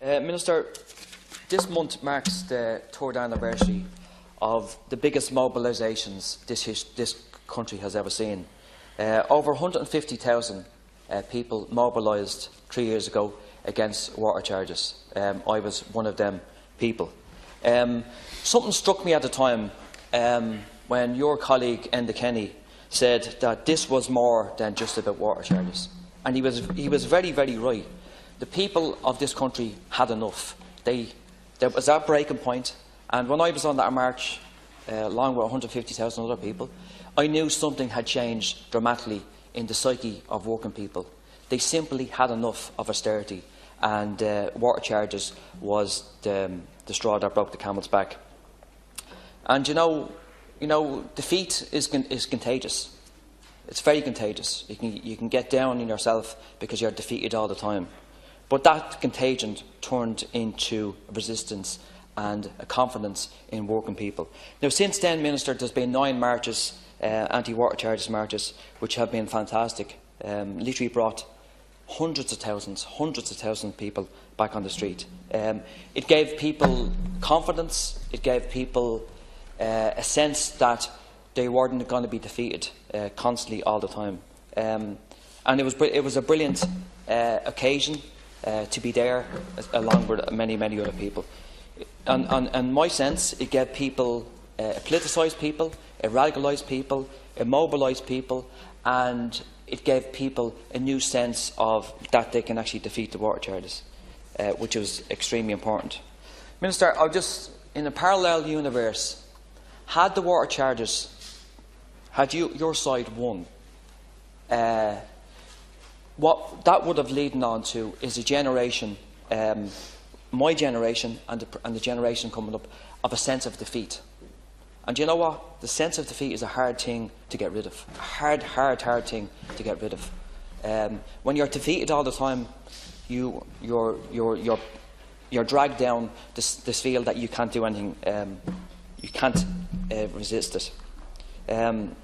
Minister, this month marks the 3rd anniversary of the biggest mobilisations this country has ever seen. Over 150,000 people mobilised 3 years ago against water charges. I was one of them people. Something struck me at the time when your colleague Gino Kenny said that this was more than just about water charges. And he was very, very right. The people of this country had enough. There was that breaking point, and when I was on that march, along with 150,000 other people, I knew something had changed dramatically in the psyche of working people. They simply had enough of austerity, and water charges was the straw that broke the camel's back. And defeat is contagious. It's very contagious. You can get down on yourself because you're defeated all the time. But that contagion turned into resistance and a confidence in working people. Now, since then, Minister, there's been 9 marches, anti-water charges marches, which have been fantastic. Literally brought hundreds of thousands of people back on the street. It gave people confidence. It gave people a sense that they weren't going to be defeated constantly all the time. And it was a brilliant occasion to be there, along with many, many other people. And in my sense, it gave people, it politicised people, it radicalised people, it mobilised people, and it gave people a new sense of that they can actually defeat the water charges, which was extremely important. Minister, in a parallel universe, had the water charges, had your side won, what that would have led on to is a generation, my generation and the generation coming up, of a sense of defeat. And you know what? The sense of defeat is a hard thing to get rid of. A hard thing to get rid of. When you're defeated all the time, you're dragged down this field that you can't do anything. You can't resist it. And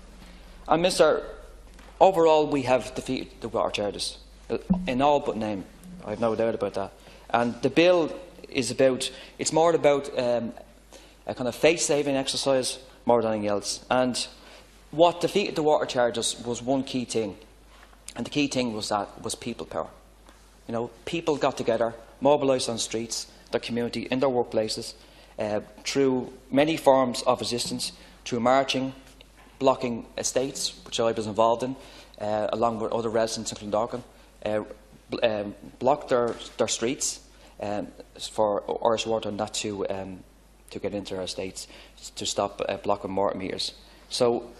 Mr. Overall, we have defeated the water charges in all but name. I have no doubt about that. And the bill is it's more about a kind of face-saving exercise more than anything else. And what defeated the water charges was one key thing, and the key thing was people power. People got together, mobilised on the streets, their community, in their workplaces, through many forms of resistance, through marching, blocking estates, which I was involved in, along with other residents in Clondalkin, blocked their streets for Irish Water not to get into our estates, to stop blocking water meters. So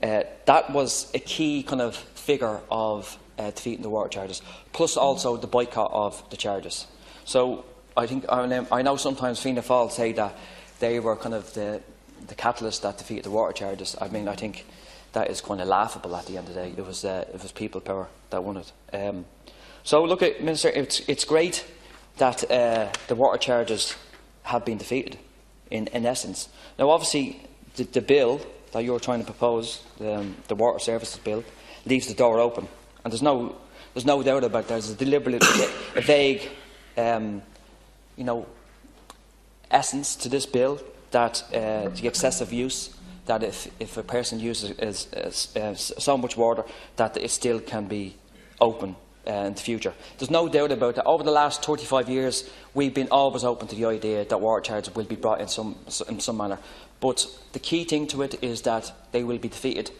that was a key kind of figure of defeating the water charges, plus also the boycott of the charges. So I know sometimes Fianna Fáil say that they were kind of the catalyst that defeated the water charges. I think that is kind of laughable at the end of the day. It was people power that won it. So look, Minister, it's great that the water charges have been defeated in essence. Now, obviously, the bill that you're trying to propose, the water services bill, leaves the door open, and there's no doubt about that. There's a deliberate, a vague, essence to this bill, that the excessive use, that if a person uses so much water, that it still can be open in the future. There's no doubt about that. Over the last 35 years, we've been always open to the idea that water charges will be brought in some manner. But the key thing to it is that they will be defeated.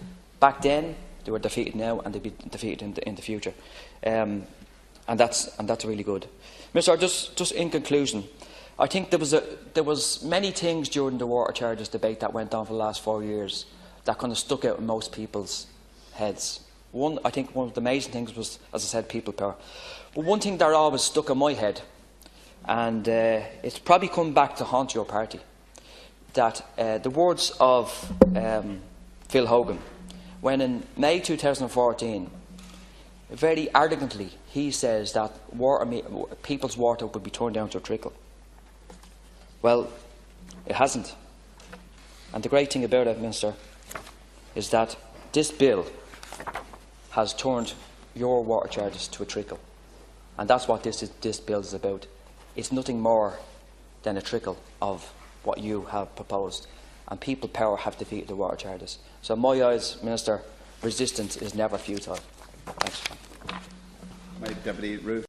Back then, they were defeated now, and they'll be defeated in the future. And that's really good. Mr. Just in conclusion, I think there was many things during the water charges debate that went on for the last 4 years that kind of stuck out in most people's heads. I think one of the amazing things was, as I said, people power. But one thing that always stuck in my head, and it's probably come back to haunt your party, that the words of Phil Hogan, when in May 2014, very arrogantly, he says that people's water would be turned down to a trickle. Well, it hasn't. And the great thing about it, Minister, is that this bill has turned your water charges to a trickle. And that's what this bill is about. It's nothing more than a trickle of what you have proposed. And people power have defeated the water charters. So in my eyes, Minister, resistance is never futile. Thanks. My Deputy Ruth.